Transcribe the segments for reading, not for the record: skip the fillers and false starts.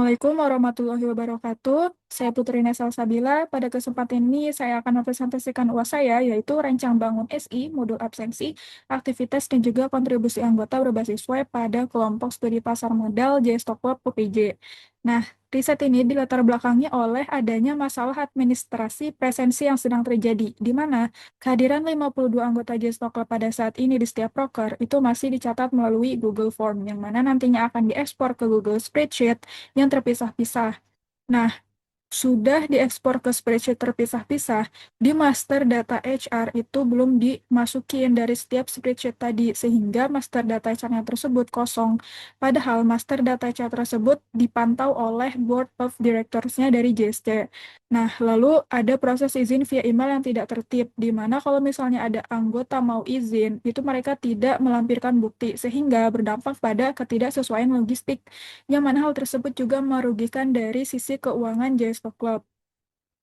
Assalamualaikum warahmatullahi wabarakatuh. Saya Putri Nesal Sabila. Pada kesempatan ini saya akan mempresentasikan UAS saya, yaitu Rancang Bangun SI, Modul Absensi, Aktivitas dan juga Kontribusi Anggota Berbasis Web pada Kelompok Studi Pasar Modal JSTOKWEB UPJ. Nah, riset ini dilatar belakangi oleh adanya masalah administrasi presensi yang sedang terjadi, di mana kehadiran 52 anggota JSTOKWEB pada saat ini di setiap proker itu masih dicatat melalui Google Form, yang mana nantinya akan diekspor ke Google Spreadsheet yang terpisah-pisah. Nah, sudah diekspor ke spreadsheet terpisah-pisah, di master data HR itu belum dimasukin dari setiap spreadsheet tadi, sehingga master data HR-nya tersebut kosong. Padahal master data HR tersebut dipantau oleh Board of Directors-nya dari JSC. Nah, lalu ada proses izin via email yang tidak tertib, di mana kalau misalnya ada anggota mau izin, itu mereka tidak melampirkan bukti, sehingga berdampak pada ketidaksesuaian logistik yang mana hal tersebut juga merugikan dari sisi keuangan JSP Club.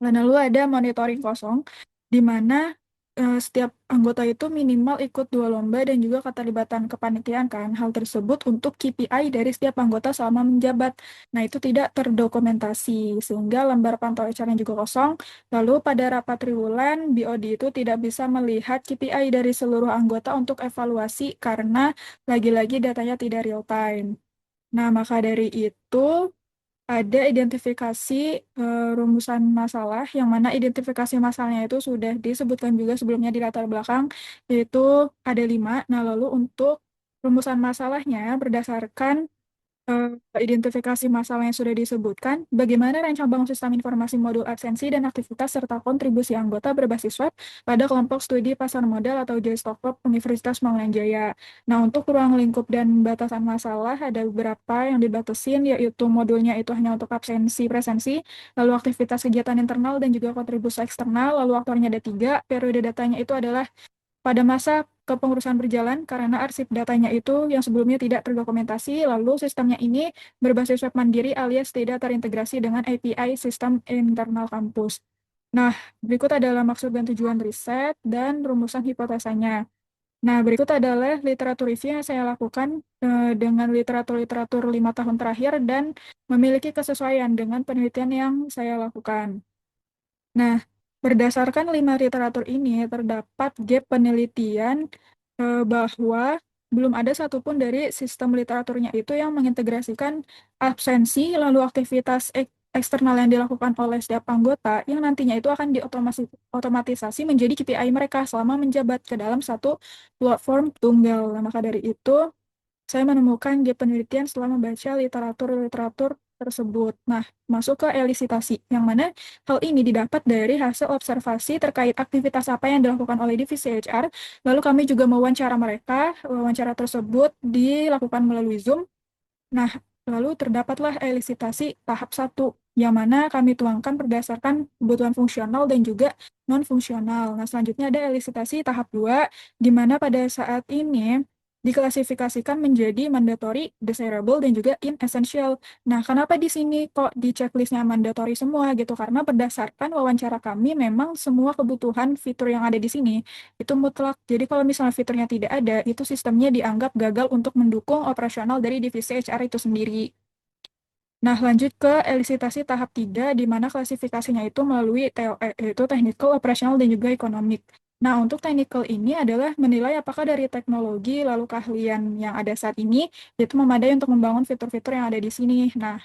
Lalu ada monitoring kosong, di mana setiap anggota itu minimal ikut 2 lomba dan juga keterlibatan kepanitiaan kan. Hal tersebut untuk KPI dari setiap anggota selama menjabat. Nah, itu tidak terdokumentasi, sehingga lembar pantau acaranya juga kosong. Lalu pada rapat triwulan, BOD itu tidak bisa melihat KPI dari seluruh anggota untuk evaluasi karena lagi-lagi datanya tidak real time. Nah, maka dari itu ada identifikasi rumusan masalah, yang mana identifikasi masalahnya itu sudah disebutkan juga sebelumnya di latar belakang, yaitu ada 5. Nah, lalu untuk rumusan masalahnya berdasarkan eh, identifikasi masalah yang sudah disebutkan, bagaimana rancang bangun sistem informasi modul absensi dan aktivitas serta kontribusi anggota berbasis web pada kelompok studi pasar modal atau JSTOKOP Universitas Mangunan Jaya. Nah, untuk ruang lingkup dan batasan masalah ada beberapa yang dibatasin, yaitu modulnya itu hanya untuk absensi presensi, lalu aktivitas kegiatan internal dan juga kontribusi eksternal, lalu aktornya ada 3, periode datanya itu adalah pada masa kepengurusan berjalan karena arsip datanya itu yang sebelumnya tidak terdokumentasi, lalu sistemnya ini berbasis web mandiri alias tidak terintegrasi dengan API sistem internal kampus. Nah, berikut adalah maksud dan tujuan riset dan rumusan hipotesanya. Nah, berikut adalah literatur review yang saya lakukan dengan literatur-literatur 5 tahun terakhir dan memiliki kesesuaian dengan penelitian yang saya lakukan. Nah, berdasarkan 5 literatur ini, terdapat gap penelitian bahwa belum ada satupun dari sistem literaturnya itu yang mengintegrasikan absensi, lalu aktivitas eksternal yang dilakukan oleh setiap anggota, yang nantinya itu akan diotomatisasi menjadi KPI mereka selama menjabat ke dalam satu platform tunggal. Nah, maka dari itu, saya menemukan gap penelitian setelah membaca literatur-literatur tersebut. Nah, masuk ke elisitasi, yang mana hal ini didapat dari hasil observasi terkait aktivitas apa yang dilakukan oleh divisi HR. Lalu kami juga mewawancara mereka. Wawancara tersebut dilakukan melalui Zoom. Nah, lalu terdapatlah elisitasi tahap 1, yang mana kami tuangkan berdasarkan kebutuhan fungsional dan juga non-fungsional. Nah, selanjutnya ada elisitasi tahap 2, di mana pada saat ini diklasifikasikan menjadi mandatory, desirable, dan juga inessential. Nah, kenapa di sini kok di checklistnya mandatory semua gitu? Karena berdasarkan wawancara kami, memang semua kebutuhan fitur yang ada di sini itu mutlak. Jadi kalau misalnya fiturnya tidak ada, itu sistemnya dianggap gagal untuk mendukung operasional dari divisi HR itu sendiri. Nah, lanjut ke elisitasi tahap 3, di mana klasifikasinya itu melalui TOE, yaitu technical, operational, dan juga ekonomik. Nah, untuk technical ini adalah menilai apakah dari teknologi lalu keahlian yang ada saat ini itu memadai untuk membangun fitur-fitur yang ada di sini. Nah,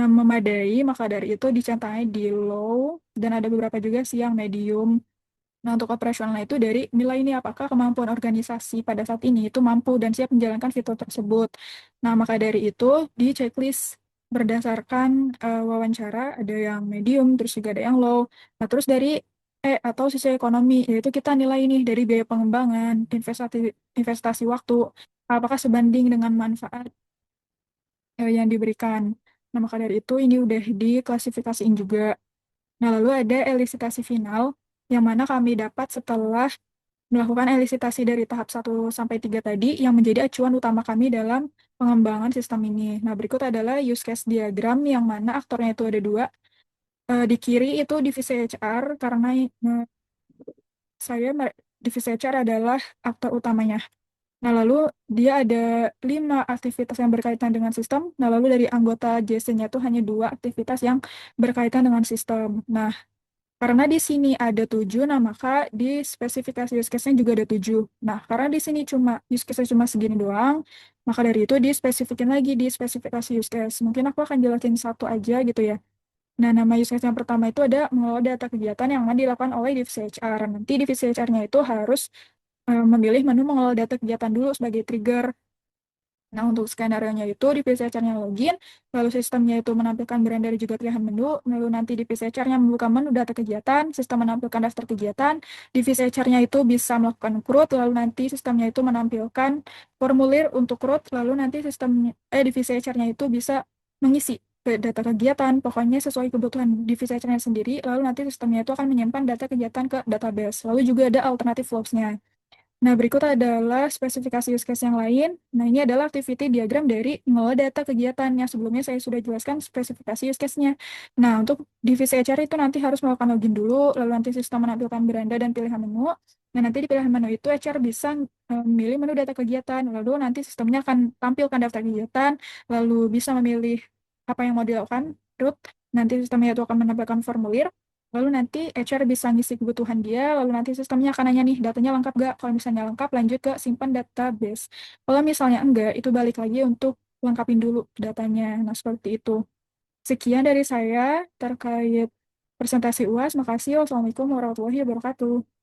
memadai, maka dari itu dicantangi di low, dan ada beberapa juga sih yang medium. Nah, untuk operasional itu dari nilai ini apakah kemampuan organisasi pada saat ini itu mampu dan siap menjalankan fitur tersebut. Nah, maka dari itu di checklist berdasarkan wawancara ada yang medium, terus juga ada yang low. Nah, terus dari atau sisi ekonomi, yaitu kita nilai ini dari biaya pengembangan, investasi investasi waktu, apakah sebanding dengan manfaat yang diberikan. Nah, maka dari itu ini udah diklasifikasiin juga. Nah, lalu ada elisitasi final, yang mana kami dapat setelah melakukan elisitasi dari tahap 1 sampai 3 tadi, yang menjadi acuan utama kami dalam pengembangan sistem ini. Nah, berikut adalah use case diagram, yang mana aktornya itu ada 2. Di kiri itu divisi HR, karena saya divisi HR adalah aktor utamanya. Nah, lalu dia ada 5 aktivitas yang berkaitan dengan sistem. Nah, lalu dari anggota JC-nya itu hanya 2 aktivitas yang berkaitan dengan sistem. Nah, karena di sini ada 7, nah maka di spesifikasi use case-nya juga ada 7. Nah, karena di sini cuma use case-nya cuma segini doang, maka dari itu dispesifikin lagi di spesifikasi use case. Mungkin aku akan jelasin satu aja gitu ya. Nah, nama use case yang pertama itu ada mengelola data kegiatan yang akan dilakukan oleh divisi HR. Nanti divisi HR-nya itu harus memilih menu mengelola data kegiatan dulu sebagai trigger. Nah, untuk skenario-nya itu divisi HR-nya login, lalu sistemnya itu menampilkan brand dari juga pilihan menu, lalu nanti divisi HR-nya membuka menu data kegiatan, sistem menampilkan daftar kegiatan, divisi HR-nya itu bisa melakukan CRUD, lalu nanti sistemnya itu menampilkan formulir untuk CRUD, lalu nanti divisi HR-nya itu bisa mengisi ke data kegiatan, pokoknya sesuai kebutuhan divisi HR-nya sendiri, lalu nanti sistemnya itu akan menyimpan data kegiatan ke database. Lalu juga ada alternative flows-nya. Nah, berikut adalah spesifikasi use case yang lain. Nah, ini adalah activity diagram dari mengelola data kegiatan yang sebelumnya saya sudah jelaskan spesifikasi use case-nya. Nah, untuk divisi HR itu nanti harus melakukan login dulu, lalu nanti sistem menampilkan beranda dan pilihan menu. Nah, nanti di pilihan menu itu HR bisa memilih menu data kegiatan, lalu nanti sistemnya akan tampilkan daftar kegiatan, lalu bisa memilih apa yang mau dilakukan, root, nanti sistemnya itu akan menampilkan formulir, lalu nanti HR bisa ngisi kebutuhan dia, lalu nanti sistemnya akan nanya nih, datanya lengkap gak? Kalau misalnya lengkap, lanjut ke simpan database. Kalau misalnya enggak, itu balik lagi untuk lengkapin dulu datanya. Nah, seperti itu. Sekian dari saya terkait presentasi UAS. Makasih. Wassalamualaikum warahmatullahi wabarakatuh.